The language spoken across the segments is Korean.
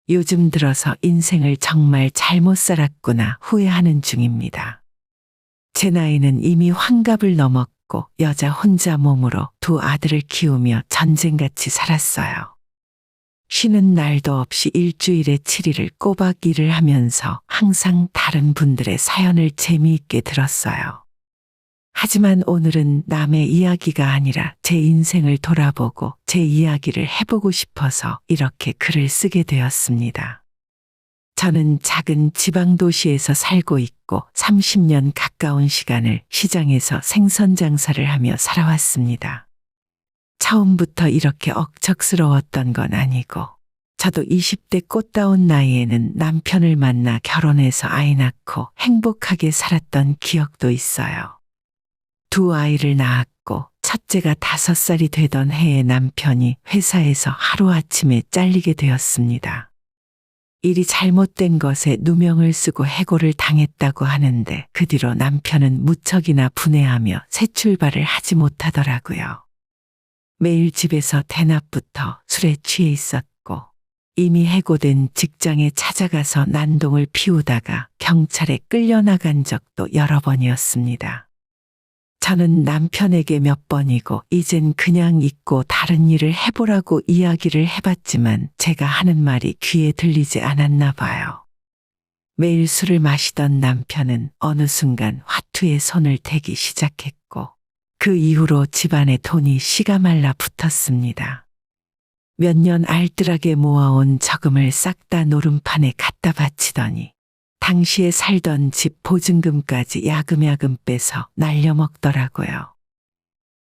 요즘 들어서 인생을 정말 잘못 살았구나 후회하는 중입니다. 제 나이는 이미 환갑을 넘었고 여자 혼자 몸으로 두 아들을 키우며 전쟁같이 살았어요. 쉬는 날도 없이 일주일에 7일을 꼬박 일을 하면서 항상 다른 분들의 사연을 재미있게 들었어요. 하지만 오늘은 남의 이야기가 아니라 제 인생을 돌아보고 제 이야기를 해보고 싶어서 이렇게 글을 쓰게 되었습니다. 저는 작은 지방 도시에서 살고 있고 30년 가까운 시간을 시장에서 생선 장사를 하며 살아왔습니다. 처음부터 이렇게 억척스러웠던 건 아니고 저도 20대 꽃다운 나이에는 남편을 만나 결혼해서 아이 낳고 행복하게 살았던 기억도 있어요. 두 아이를 낳았고 첫째가 5살이 되던 해에 남편이 회사에서 하루아침에 잘리게 되었습니다. 일이 잘못된 것에 누명을 쓰고 해고를 당했다고 하는데 그 뒤로 남편은 무척이나 분해하며 새 출발을 하지 못하더라고요. 매일 집에서 대낮부터 술에 취해 있었고 이미 해고된 직장에 찾아가서 난동을 피우다가 경찰에 끌려나간 적도 여러 번이었습니다. 저는 남편에게 몇 번이고 이젠 그냥 잊고 다른 일을 해보라고 이야기를 해봤지만 제가 하는 말이 귀에 들리지 않았나 봐요. 매일 술을 마시던 남편은 어느 순간 화투에 손을 대기 시작했고 그 이후로 집안에 돈이 씨가 말라 붙었습니다. 몇 년 알뜰하게 모아온 저금을 싹 다 노름판에 갖다 바치더니 당시에 살던 집 보증금까지 야금야금 빼서 날려먹더라고요.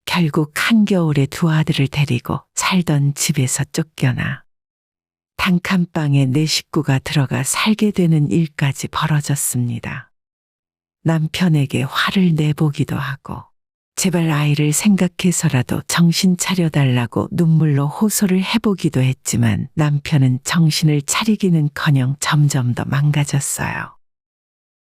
결국 한겨울에 두 아들을 데리고 살던 집에서 쫓겨나 단칸방에 내 식구가 들어가 살게 되는 일까지 벌어졌습니다. 남편에게 화를 내보기도 하고 제발 아이를 생각해서라도 정신 차려달라고 눈물로 호소를 해보기도 했지만 남편은 정신을 차리기는커녕 점점 더 망가졌어요.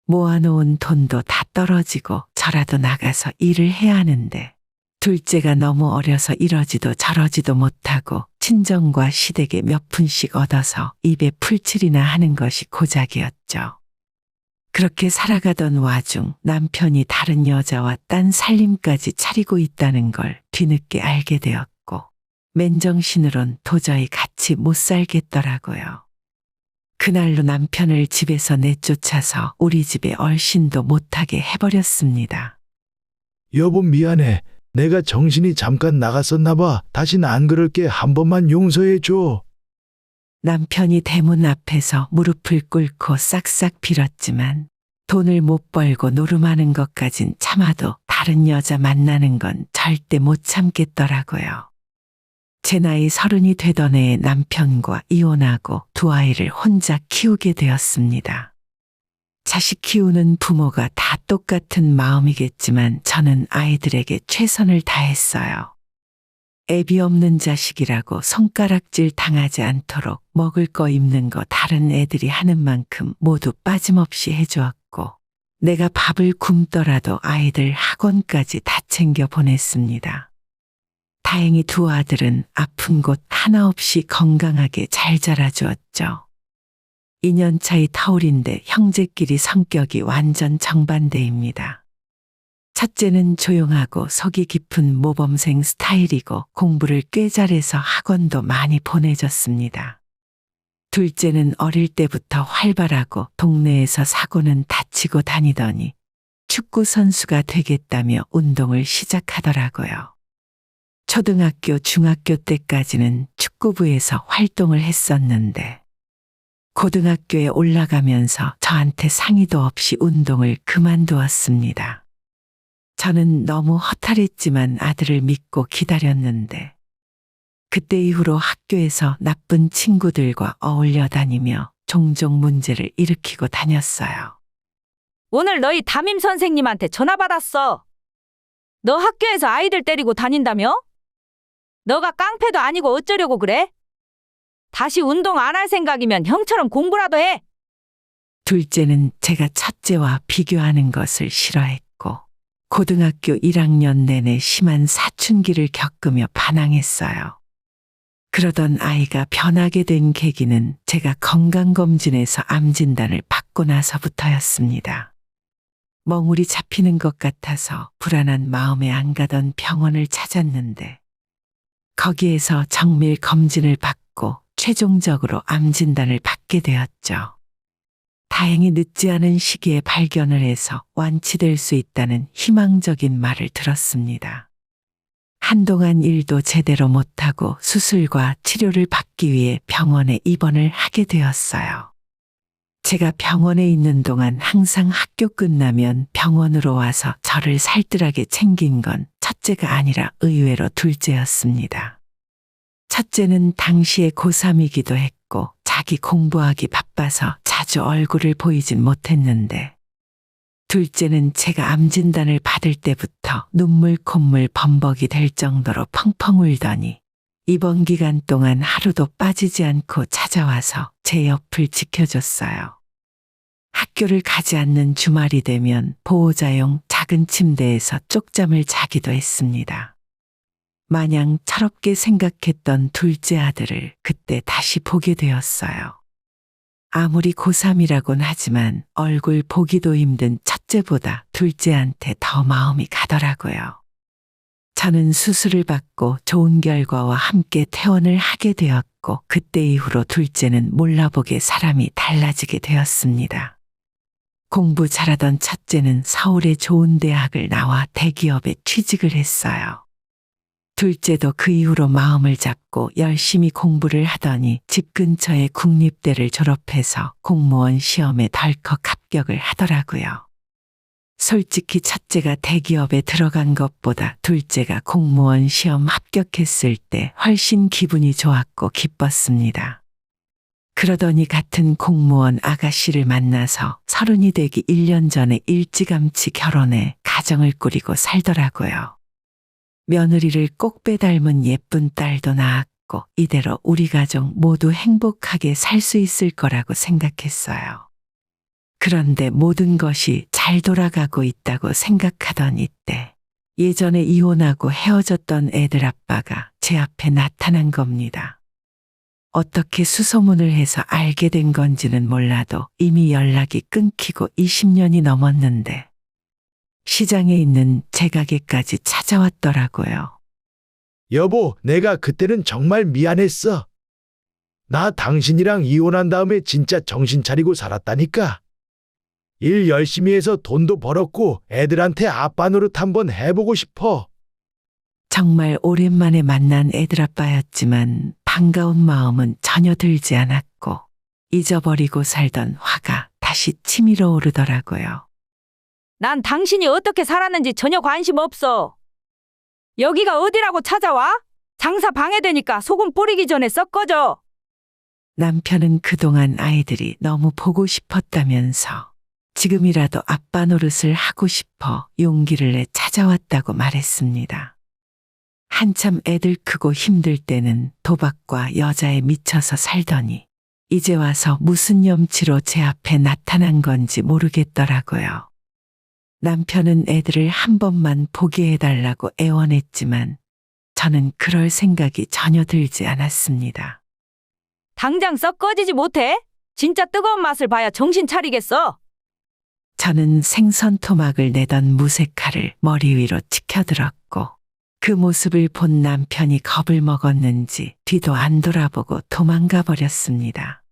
모아놓은 돈도 다 떨어지고 저라도 나가서 일을 해야 하는데 둘째가 너무 어려서 이러지도 저러지도 못하고 친정과 시댁에 몇 푼씩 얻어서 입에 풀칠이나 하는 것이 고작이었죠. 그렇게 살아가던 와중 남편이 다른 여자와 딴 살림까지 차리고 있다는 걸 뒤늦게 알게 되었고 맨정신으론 도저히 같이 못 살겠더라고요. 그날로 남편을 집에서 내쫓아서 우리 집에 얼씬도 못하게 해버렸습니다. 여보 미안해. 내가 정신이 잠깐 나갔었나 봐. 다신 안 그럴게. 한 번만 용서해 줘. 남편이 대문 앞에서 무릎을 꿇고 싹싹 빌었지만 돈을 못 벌고 노름하는 것까진 참아도 다른 여자 만나는 건 절대 못 참겠더라고요. 제 나이 30이 되던 해에 남편과 이혼하고 두 아이를 혼자 키우게 되었습니다. 자식 키우는 부모가 다 똑같은 마음이겠지만 저는 아이들에게 최선을 다했어요. 애비 없는 자식이라고 손가락질 당하지 않도록 먹을 거 입는 거 다른 애들이 하는 만큼 모두 빠짐없이 해주었고 내가 밥을 굶더라도 아이들 학원까지 다 챙겨 보냈습니다. 다행히 두 아들은 아픈 곳 하나 없이 건강하게 잘 자라주었죠. 2년 차이 터울인데 형제끼리 성격이 완전 정반대입니다. 첫째는 조용하고 속이 깊은 모범생 스타일이고 공부를 꽤 잘해서 학원도 많이 보내줬습니다. 둘째는 어릴 때부터 활발하고 동네에서 사고는 다치고 다니더니 축구 선수가 되겠다며 운동을 시작하더라고요. 초등학교, 중학교 때까지는 축구부에서 활동을 했었는데 고등학교에 올라가면서 저한테 상의도 없이 운동을 그만두었습니다. 저는 너무 허탈했지만 아들을 믿고 기다렸는데 그때 이후로 학교에서 나쁜 친구들과 어울려 다니며 종종 문제를 일으키고 다녔어요. 오늘 너희 담임 선생님한테 전화 받았어. 너 학교에서 아이들 때리고 다닌다며? 너가 깡패도 아니고 어쩌려고 그래? 다시 운동 안 할 생각이면 형처럼 공부라도 해. 둘째는 제가 첫째와 비교하는 것을 싫어했고 고등학교 1학년 내내 심한 사춘기를 겪으며 반항했어요. 그러던 아이가 변하게 된 계기는 제가 건강검진에서 암 진단을 받고 나서부터였습니다. 멍울이 잡히는 것 같아서 불안한 마음에 안 가던 병원을 찾았는데 거기에서 정밀 검진을 받고 최종적으로 암 진단을 받게 되었죠. 다행히 늦지 않은 시기에 발견을 해서 완치될 수 있다는 희망적인 말을 들었습니다. 한동안 일도 제대로 못하고 수술과 치료를 받기 위해 병원에 입원을 하게 되었어요. 제가 병원에 있는 동안 항상 학교 끝나면 병원으로 와서 저를 살뜰하게 챙긴 건 첫째가 아니라 의외로 둘째였습니다. 첫째는 당시에 고3이기도 했고 자기 공부하기 바빠서 자주 얼굴을 보이진 못했는데 둘째는 제가 암 진단을 받을 때부터 눈물 콧물 범벅이 될 정도로 펑펑 울더니 입원 기간 동안 하루도 빠지지 않고 찾아와서 제 옆을 지켜줬어요. 학교를 가지 않는 주말이 되면 보호자용 작은 침대에서 쪽잠을 자기도 했습니다. 마냥 철없게 생각했던 둘째 아들을 그때 다시 보게 되었어요. 아무리 고3이라곤 하지만 얼굴 보기도 힘든 첫째보다 둘째한테 더 마음이 가더라고요. 저는 수술을 받고 좋은 결과와 함께 퇴원을 하게 되었고 그때 이후로 둘째는 몰라보게 사람이 달라지게 되었습니다. 공부 잘하던 첫째는 서울의 좋은 대학을 나와 대기업에 취직을 했어요. 둘째도 그 이후로 마음을 잡고 열심히 공부를 하더니 집 근처의 국립대를 졸업해서 공무원 시험에 덜컥 합격을 하더라고요. 솔직히 첫째가 대기업에 들어간 것보다 둘째가 공무원 시험 합격했을 때 훨씬 기분이 좋았고 기뻤습니다. 그러더니 같은 공무원 아가씨를 만나서 30이 되기 1년 전에 일찌감치 결혼해 가정을 꾸리고 살더라고요. 며느리를 꼭 빼닮은 예쁜 딸도 낳았고 이대로 우리 가족 모두 행복하게 살 수 있을 거라고 생각했어요. 그런데 모든 것이 잘 돌아가고 있다고 생각하던 이때 예전에 이혼하고 헤어졌던 애들 아빠가 제 앞에 나타난 겁니다. 어떻게 수소문을 해서 알게 된 건지는 몰라도 이미 연락이 끊기고 20년이 넘었는데 시장에 있는 제 가게까지 찾아왔더라고요. 여보, 내가 그때는 정말 미안했어. 나 당신이랑 이혼한 다음에 진짜 정신 차리고 살았다니까. 일 열심히 해서 돈도 벌었고 애들한테 아빠 노릇 한번 해보고 싶어. 정말 오랜만에 만난 애들 아빠였지만 반가운 마음은 전혀 들지 않았고 잊어버리고 살던 화가 다시 치밀어 오르더라고요. 난 당신이 어떻게 살았는지 전혀 관심 없어. 여기가 어디라고 찾아와? 장사 방해되니까 소금 뿌리기 전에 썩 꺼져. 남편은 그동안 아이들이 너무 보고 싶었다면서 지금이라도 아빠 노릇을 하고 싶어 용기를 내 찾아왔다고 말했습니다. 한참 애들 크고 힘들 때는 도박과 여자에 미쳐서 살더니 이제 와서 무슨 염치로 제 앞에 나타난 건지 모르겠더라고요. 남편은 애들을 한 번만 보게 해달라고 애원했지만 저는 그럴 생각이 전혀 들지 않았습니다. 당장 썩 꺼지지 못해? 진짜 뜨거운 맛을 봐야 정신 차리겠어. 저는 생선 토막을 내던 무쇠칼을 머리 위로 치켜들었고 그 모습을 본 남편이 겁을 먹었는지 뒤도 안 돌아보고 도망가 버렸습니다.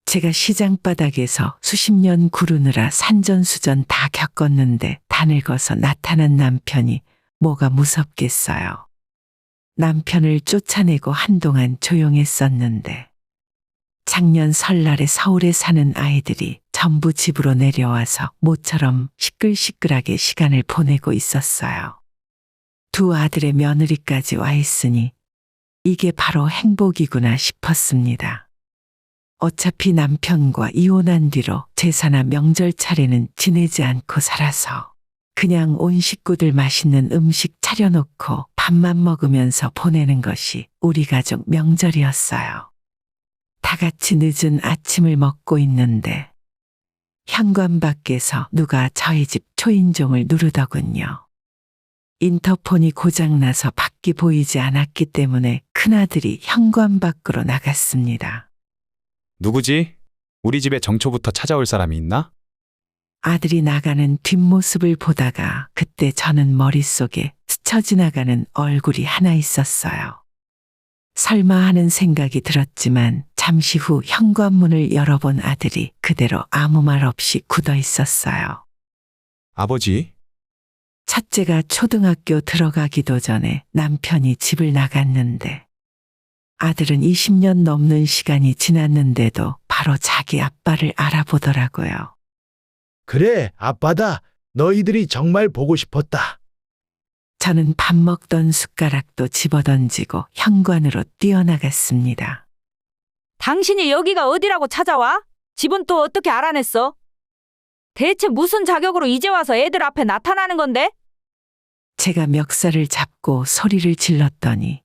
제가 시장 바닥에서 수십 년 구르느라 산전수전 다 겪었는데 다 늙어서 나타난 남편이 뭐가 무섭겠어요. 남편을 쫓아내고 한동안 조용했었는데 작년 설날에 서울에 사는 아이들이 전부 집으로 내려와서 모처럼 시끌시끌하게 시간을 보내고 있었어요. 두 아들의 며느리까지 와 있으니 이게 바로 행복이구나 싶었습니다. 어차피 남편과 이혼한 뒤로 제사나 명절 차례는 지내지 않고 살아서 그냥 온 식구들 맛있는 음식 차려놓고 밥만 먹으면서 보내는 것이 우리 가족 명절이었어요. 다 같이 늦은 아침을 먹고 있는데 현관 밖에서 누가 저희 집 초인종을 누르더군요. 인터폰이 고장나서 밖이 보이지 않았기 때문에 그 큰아들이 현관 밖으로 나갔습니다. 누구지? 우리 집에 정초부터 찾아올 사람이 있나? 아들이 나가는 뒷모습을 보다가 그때 저는 머릿속에 스쳐 지나가는 얼굴이 하나 있었어요. 설마 하는 생각이 들었지만 잠시 후 현관문을 열어본 아들이 그대로 아무 말 없이 굳어 있었어요. 아버지? 첫째가 초등학교 들어가기도 전에 남편이 집을 나갔는데 아들은 20년 넘는 시간이 지났는데도 바로 자기 아빠를 알아보더라고요. 그래, 아빠다. 너희들이 정말 보고 싶었다. 저는 밥 먹던 숟가락도 집어던지고 현관으로 뛰어나갔습니다. 당신이 여기가 어디라고 찾아와? 집은 또 어떻게 알아냈어? 대체 무슨 자격으로 이제 와서 애들 앞에 나타나는 건데? 제가 멱살을 잡고 소리를 질렀더니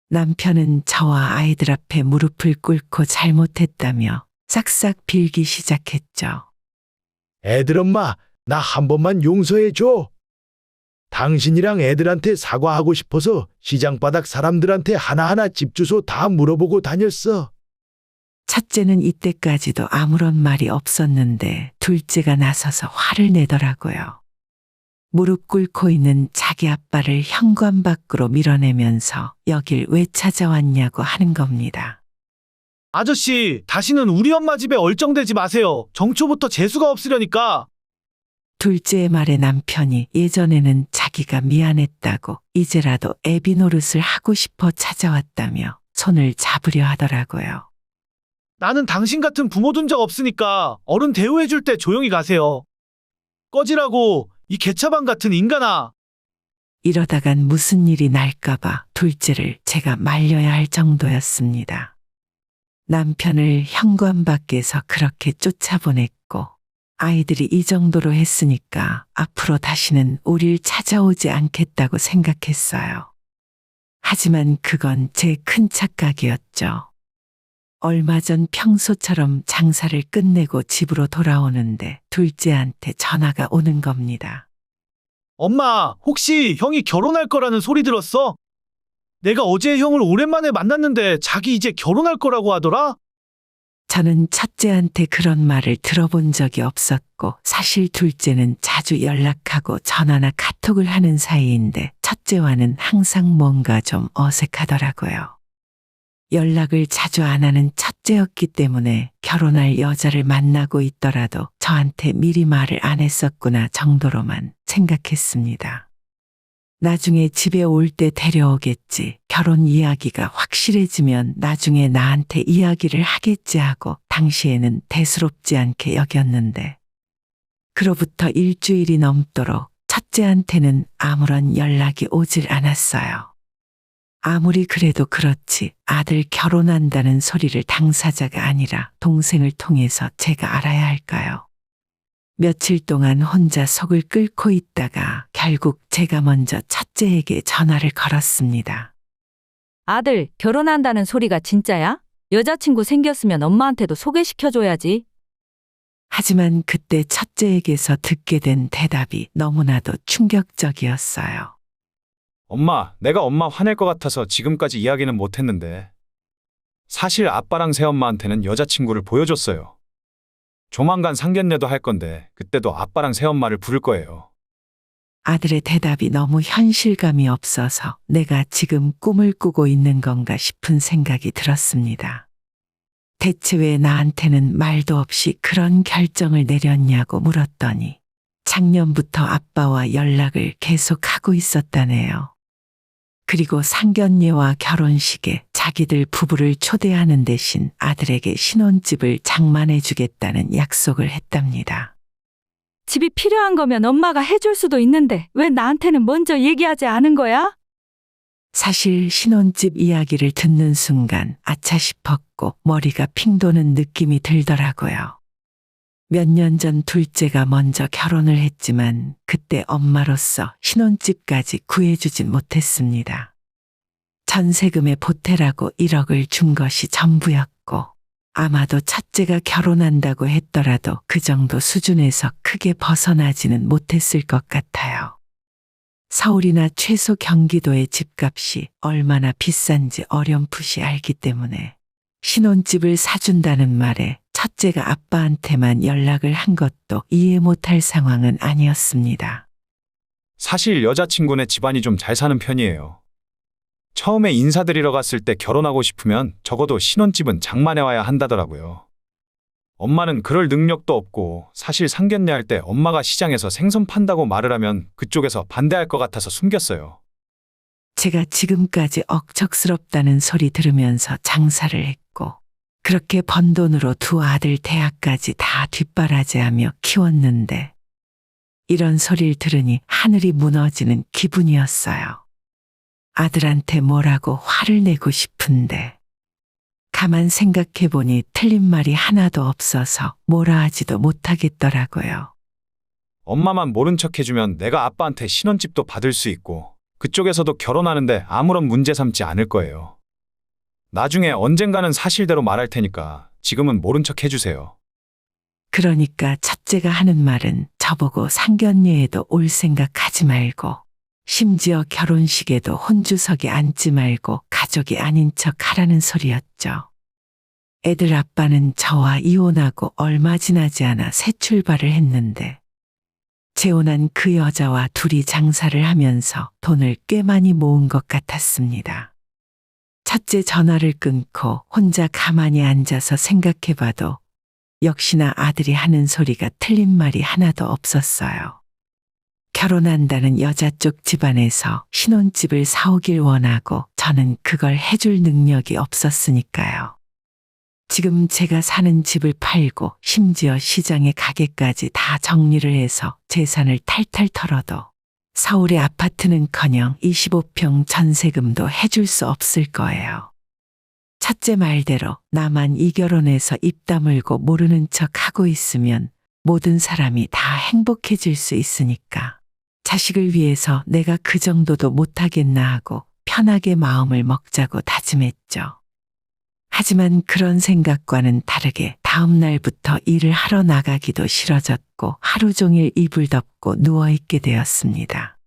남편은 저와 아이들 앞에 무릎을 꿇고 잘못했다며 싹싹 빌기 시작했죠. 애들 엄마, 나 한 번만 용서해 줘. 당신이랑 애들한테 사과하고 싶어서 시장 바닥 사람들한테 하나하나 집 주소 다 물어보고 다녔어. 첫째는 이때까지도 아무런 말이 없었는데 둘째가 나서서 화를 내더라고요. 무릎 꿇고 있는 자기 아빠를 현관 밖으로 밀어내면서 여길 왜 찾아왔냐고 하는 겁니다. 아저씨, 다시는 우리 엄마 집에 얼쩡대지 마세요. 정초부터 재수가 없으려니까. 둘째의 말에 남편이 예전에는 자기가 미안했다고 이제라도 애비 노릇을 하고 싶어 찾아왔다며 손을 잡으려 하더라고요. 나는 당신 같은 부모 둔 적 없으니까 어른 대우해줄 때 조용히 가세요. 꺼지라고, 이 개차반 같은 인간아. 이러다간 무슨 일이 날까봐 둘째를 제가 말려야 할 정도였습니다. 남편을 현관 밖에서 그렇게 쫓아보냈고 아이들이 이 정도로 했으니까 앞으로 다시는 우릴 찾아오지 않겠다고 생각했어요. 하지만 그건 제 큰 착각이었죠. 얼마 전 평소처럼 장사를 끝내고 집으로 돌아오는데 둘째한테 전화가 오는 겁니다. 엄마, 혹시 형이 결혼할 거라는 소리 들었어? 내가 어제 형을 오랜만에 만났는데 자기 이제 결혼할 거라고 하더라? 저는 첫째한테 그런 말을 들어본 적이 없었고 사실 둘째는 자주 연락하고 전화나 카톡을 하는 사이인데 첫째와는 항상 뭔가 좀 어색하더라고요. 연락을 자주 안 하는 첫째였기 때문에 결혼할 여자를 만나고 있더라도 저한테 미리 말을 안 했었구나 정도로만 생각했습니다. 나중에 집에 올 때 데려오겠지. 결혼 이야기가 확실해지면 나중에 나한테 이야기를 하겠지 하고 당시에는 대수롭지 않게 여겼는데 그로부터 일주일이 넘도록 첫째한테는 아무런 연락이 오질 않았어요. 아무리 그래도 그렇지 아들 결혼한다는 소리를 당사자가 아니라 동생을 통해서 제가 알아야 할까요? 며칠 동안 혼자 속을 끓고 있다가 결국 제가 먼저 첫째에게 전화를 걸었습니다. 아들, 결혼한다는 소리가 진짜야? 여자친구 생겼으면 엄마한테도 소개시켜줘야지. 하지만 그때 첫째에게서 듣게 된 대답이 너무나도 충격적이었어요. 엄마, 내가 엄마 화낼 것 같아서 지금까지 이야기는 못했는데 사실 아빠랑 새엄마한테는 여자친구를 보여줬어요. 조만간 상견례도 할 건데 그때도 아빠랑 새엄마를 부를 거예요. 아들의 대답이 너무 현실감이 없어서 내가 지금 꿈을 꾸고 있는 건가 싶은 생각이 들었습니다. 대체 왜 나한테는 말도 없이 그런 결정을 내렸냐고 물었더니 작년부터 아빠와 연락을 계속하고 있었다네요. 그리고 상견례와 결혼식에 자기들 부부를 초대하는 대신 아들에게 신혼집을 장만해 주겠다는 약속을 했답니다. 집이 필요한 거면 엄마가 해줄 수도 있는데 왜 나한테는 먼저 얘기하지 않은 거야? 사실 신혼집 이야기를 듣는 순간 아차 싶었고 머리가 핑 도는 느낌이 들더라고요. 몇 년 전 둘째가 먼저 결혼을 했지만 그때 엄마로서 신혼집까지 구해주진 못했습니다. 전세금에 보태라고 1억을 준 것이 전부였고 아마도 첫째가 결혼한다고 했더라도 그 정도 수준에서 크게 벗어나지는 못했을 것 같아요. 서울이나 최소 경기도의 집값이 얼마나 비싼지 어렴풋이 알기 때문에 신혼집을 사준다는 말에 첫째가 아빠한테만 연락을 한 것도 이해 못할 상황은 아니었습니다. 사실 여자친구네 집안이 좀 잘 사는 편이에요. 처음에 인사드리러 갔을 때 결혼하고 싶으면 적어도 신혼집은 장만해 와야 한다더라고요. 엄마는 그럴 능력도 없고 사실 상견례 할 때 엄마가 시장에서 생선 판다고 말을 하면 그쪽에서 반대할 것 같아서 숨겼어요. 제가 지금까지 억척스럽다는 소리 들으면서 장사를 했고 그렇게 번 돈으로 두 아들 대학까지 다 뒷바라지하며 키웠는데 이런 소리를 들으니 하늘이 무너지는 기분이었어요. 아들한테 뭐라고 화를 내고 싶은데 가만 생각해보니 틀린 말이 하나도 없어서 뭐라 하지도 못하겠더라고요. 엄마만 모른 척 해주면 내가 아빠한테 신혼집도 받을 수 있고 그쪽에서도 결혼하는데 아무런 문제 삼지 않을 거예요. 나중에 언젠가는 사실대로 말할 테니까 지금은 모른 척 해주세요. 그러니까 첫째가 하는 말은 저보고 상견례에도 올 생각하지 말고 심지어 결혼식에도 혼주석에 앉지 말고 가족이 아닌 척 하라는 소리였죠. 애들 아빠는 저와 이혼하고 얼마 지나지 않아 새 출발을 했는데 재혼한 그 여자와 둘이 장사를 하면서 돈을 꽤 많이 모은 것 같았습니다. 첫째 전화를 끊고 혼자 가만히 앉아서 생각해봐도 역시나 아들이 하는 소리가 틀린 말이 하나도 없었어요. 결혼한다는 여자 쪽 집안에서 신혼집을 사오길 원하고 저는 그걸 해줄 능력이 없었으니까요. 지금 제가 사는 집을 팔고 심지어 시장의 가게까지 다 정리를 해서 재산을 탈탈 털어도 서울의 아파트는커녕 25평 전세금도 해줄 수 없을 거예요. 첫째 말대로 나만 이 결혼해서 입 다물고 모르는 척 하고 있으면 모든 사람이 다 행복해질 수 있으니까 자식을 위해서 내가 그 정도도 못하겠나 하고 편하게 마음을 먹자고 다짐했죠. 하지만 그런 생각과는 다르게 다음 날부터 일을 하러 나가기도 싫어졌고 하루 종일 이불 덮고 누워있게 되었습니다.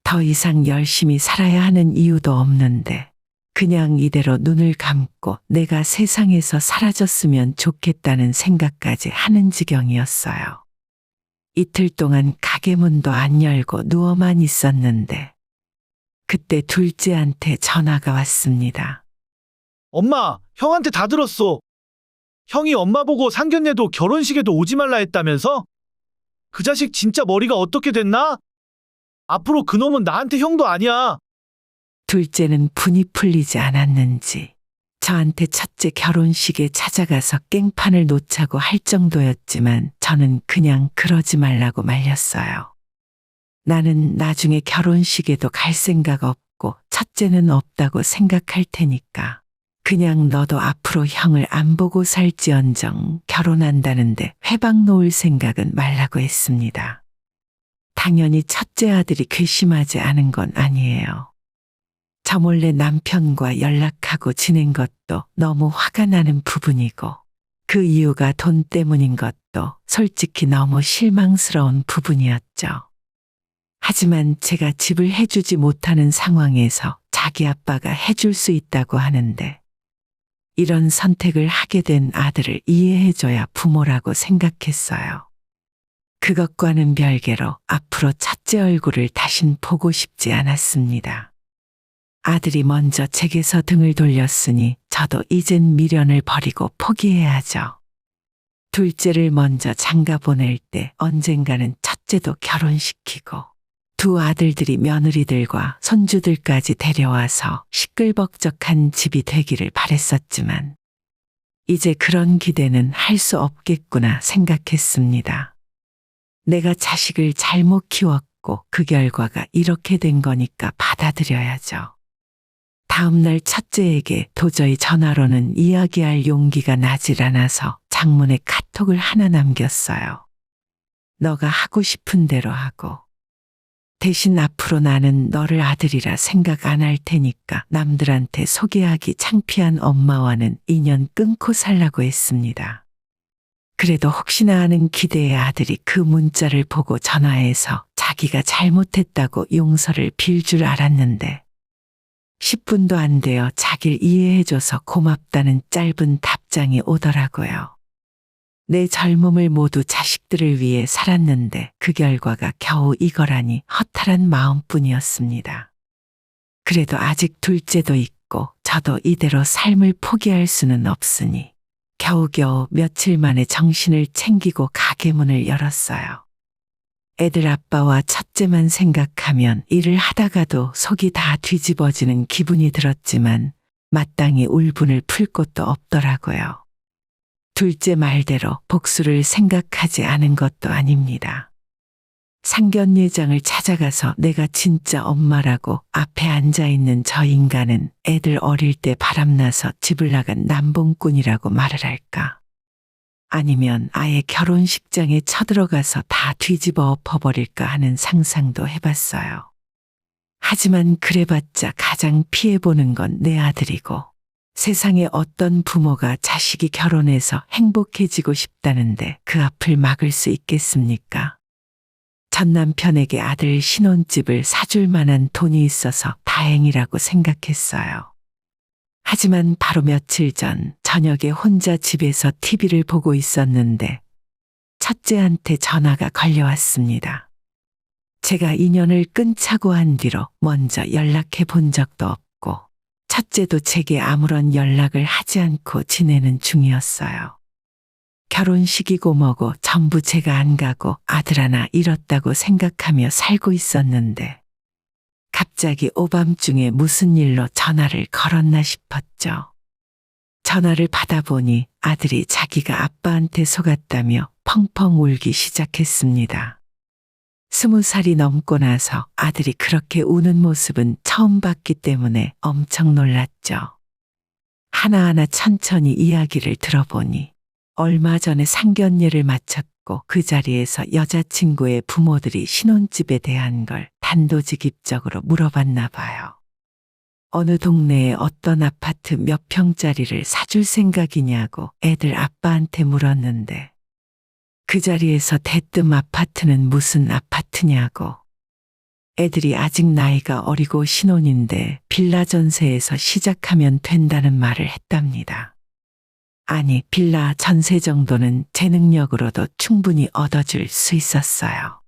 더 이상 열심히 살아야 하는 이유도 없는데 그냥 이대로 눈을 감고 내가 세상에서 사라졌으면 좋겠다는 생각까지 하는 지경이었어요. 이틀 동안 가게 문도 안 열고 누워만 있었는데 그때 둘째한테 전화가 왔습니다. 엄마, 형한테 다 들었어. 형이 엄마 보고 상견례도 결혼식에도 오지 말라 했다면서? 그 자식 진짜 머리가 어떻게 됐나? 앞으로 그놈은 나한테 형도 아니야. 둘째는 분이 풀리지 않았는지 저한테 첫째 결혼식에 찾아가서 깽판을 놓자고 할 정도였지만 저는 그냥 그러지 말라고 말렸어요. 나는 나중에 결혼식에도 갈 생각 없고 첫째는 없다고 생각할 테니까 그냥 너도 앞으로 형을 안 보고 살지언정 결혼한다는데 회방 놓을 생각은 말라고 했습니다. 당연히 첫째 아들이 괘씸하지 않은 건 아니에요. 저 몰래 남편과 연락하고 지낸 것도 너무 화가 나는 부분이고 그 이유가 돈 때문인 것도 솔직히 너무 실망스러운 부분이었죠. 하지만 제가 집을 해주지 못하는 상황에서 자기 아빠가 해줄 수 있다고 하는데 이런 선택을 하게 된 아들을 이해해줘야 부모라고 생각했어요. 그것과는 별개로 앞으로 첫째 얼굴을 다신 보고 싶지 않았습니다. 아들이 먼저 제게서 등을 돌렸으니 저도 이젠 미련을 버리고 포기해야죠. 둘째를 먼저 장가 보낼 때 언젠가는 첫째도 결혼시키고 두 아들들이 며느리들과 손주들까지 데려와서 시끌벅적한 집이 되기를 바랬었지만 이제 그런 기대는 할 수 없겠구나 생각했습니다. 내가 자식을 잘못 키웠고 그 결과가 이렇게 된 거니까 받아들여야죠. 다음 날 첫째에게 도저히 전화로는 이야기할 용기가 나질 않아서 장문에 카톡을 하나 남겼어요. 너가 하고 싶은 대로 하고 대신 앞으로 나는 너를 아들이라 생각 안 할 테니까 남들한테 소개하기 창피한 엄마와는 인연 끊고 살라고 했습니다. 그래도 혹시나 하는 기대의 아들이 그 문자를 보고 전화해서 자기가 잘못했다고 용서를 빌 줄 알았는데 10분도 안 되어 자기를 이해해줘서 고맙다는 짧은 답장이 오더라고요. 내 젊음을 모두 자식들을 위해 살았는데 그 결과가 겨우 이거라니 허탈한 마음뿐이었습니다. 그래도 아직 둘째도 있고 저도 이대로 삶을 포기할 수는 없으니 겨우겨우 며칠 만에 정신을 챙기고 가게 문을 열었어요. 애들 아빠와 첫째만 생각하면 일을 하다가도 속이 다 뒤집어지는 기분이 들었지만 마땅히 울분을 풀 곳도 없더라고요. 둘째 말대로 복수를 생각하지 않은 것도 아닙니다. 상견례장을 찾아가서 내가 진짜 엄마라고 앞에 앉아있는 저 인간은 애들 어릴 때 바람나서 집을 나간 남봉꾼이라고 말을 할까? 아니면 아예 결혼식장에 쳐들어가서 다 뒤집어 엎어버릴까 하는 상상도 해봤어요. 하지만 그래봤자 가장 피해보는 건 내 아들이고 세상에 어떤 부모가 자식이 결혼해서 행복해지고 싶다는데 그 앞을 막을 수 있겠습니까? 전 남편에게 아들 신혼집을 사줄 만한 돈이 있어서 다행이라고 생각했어요. 하지만 바로 며칠 전 저녁에 혼자 집에서 TV를 보고 있었는데 첫째한테 전화가 걸려왔습니다. 제가 인연을 끊자고 한 뒤로 먼저 연락해 본 적도 없고 첫째도 제게 아무런 연락을 하지 않고 지내는 중이었어요. 결혼식이고 뭐고 전부 제가 안 가고 아들 하나 잃었다고 생각하며 살고 있었는데 갑자기 오밤중에 무슨 일로 전화를 걸었나 싶었죠. 전화를 받아보니 아들이 자기가 아빠한테 속았다며 펑펑 울기 시작했습니다. 20살이 넘고 나서 아들이 그렇게 우는 모습은 처음 봤기 때문에 엄청 놀랐죠. 하나하나 천천히 이야기를 들어보니 얼마 전에 상견례를 마쳤고 그 자리에서 여자친구의 부모들이 신혼집에 대한 걸 단도직입적으로 물어봤나 봐요. 어느 동네에 어떤 아파트 몇 평짜리를 사줄 생각이냐고 애들 아빠한테 물었는데 그 자리에서 대뜸 아파트는 무슨 아파트냐고 애들이 아직 나이가 어리고 신혼인데 빌라 전세에서 시작하면 된다는 말을 했답니다. 아니, 빌라 전세 정도는 제 능력으로도 충분히 얻어줄 수 있었어요.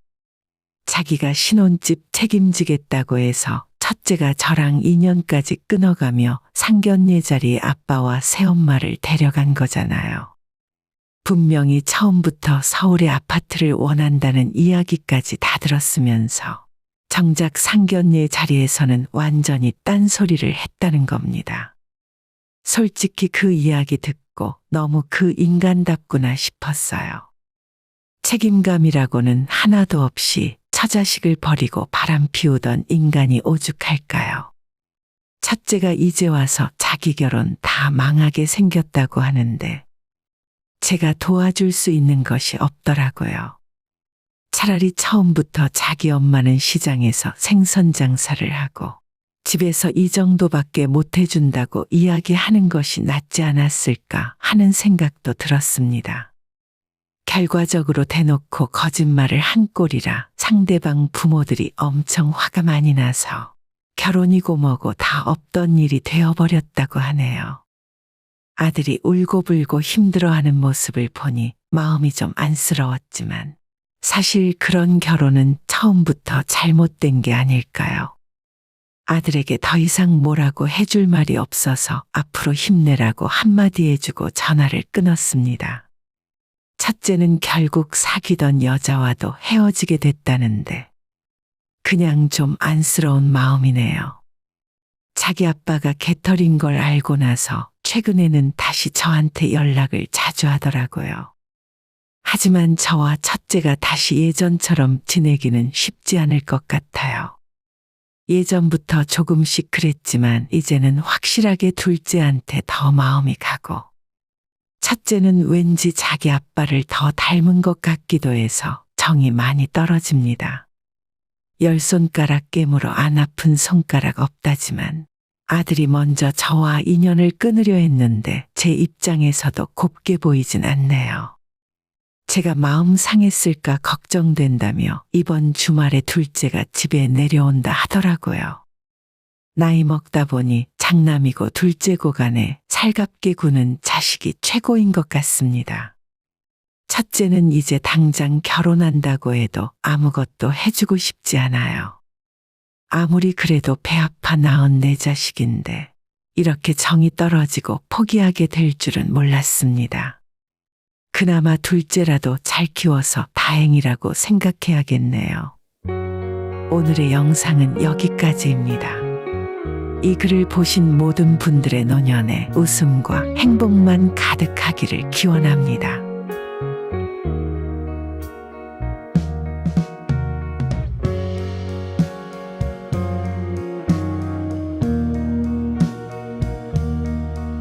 자기가 신혼집 책임지겠다고 해서 첫째가 저랑 인연까지 끊어가며 상견례 자리에 아빠와 새엄마를 데려간 거잖아요. 분명히 처음부터 서울의 아파트를 원한다는 이야기까지 다 들었으면서 정작 상견례 자리에서는 완전히 딴소리를 했다는 겁니다. 솔직히 그 이야기 듣고 너무 그 인간답구나 싶었어요. 책임감이라고는 하나도 없이 처자식을 버리고 바람 피우던 인간이 오죽할까요? 첫째가 이제 와서 자기 결혼 다 망하게 생겼다고 하는데 제가 도와줄 수 있는 것이 없더라고요. 차라리 처음부터 자기 엄마는 시장에서 생선 장사를 하고 집에서 이 정도밖에 못 해준다고 이야기하는 것이 낫지 않았을까 하는 생각도 들었습니다. 결과적으로 대놓고 거짓말을 한 꼴이라 상대방 부모들이 엄청 화가 많이 나서 결혼이고 뭐고 다 없던 일이 되어버렸다고 하네요. 아들이 울고불고 힘들어하는 모습을 보니 마음이 좀 안쓰러웠지만 사실 그런 결혼은 처음부터 잘못된 게 아닐까요? 아들에게 더 이상 뭐라고 해줄 말이 없어서 앞으로 힘내라고 한마디 해주고 전화를 끊었습니다. 첫째는 결국 사귀던 여자와도 헤어지게 됐다는데 그냥 좀 안쓰러운 마음이네요. 자기 아빠가 개털인 걸 알고 나서 최근에는 다시 저한테 연락을 자주 하더라고요. 하지만 저와 첫째가 다시 예전처럼 지내기는 쉽지 않을 것 같아요. 예전부터 조금씩 그랬지만 이제는 확실하게 둘째한테 더 마음이 가고 첫째는 왠지 자기 아빠를 더 닮은 것 같기도 해서 정이 많이 떨어집니다. 10손가락 깨물어 안 아픈 손가락 없다지만 아들이 먼저 저와 인연을 끊으려 했는데 제 입장에서도 곱게 보이진 않네요. 제가 마음 상했을까 걱정된다며 이번 주말에 둘째가 집에 내려온다 하더라고요. 나이 먹다 보니 장남이고 둘째고 간에 살갑게 구는 자식이 최고인 것 같습니다. 첫째는 이제 당장 결혼한다고 해도 아무것도 해주고 싶지 않아요. 아무리 그래도 배 아파 낳은 내 자식인데 이렇게 정이 떨어지고 포기하게 될 줄은 몰랐습니다. 그나마 둘째라도 잘 키워서 다행이라고 생각해야겠네요. 오늘의 영상은 여기까지입니다. 이 글을 보신 모든 분들의 노년에 웃음과 행복만 가득하기를 기원합니다.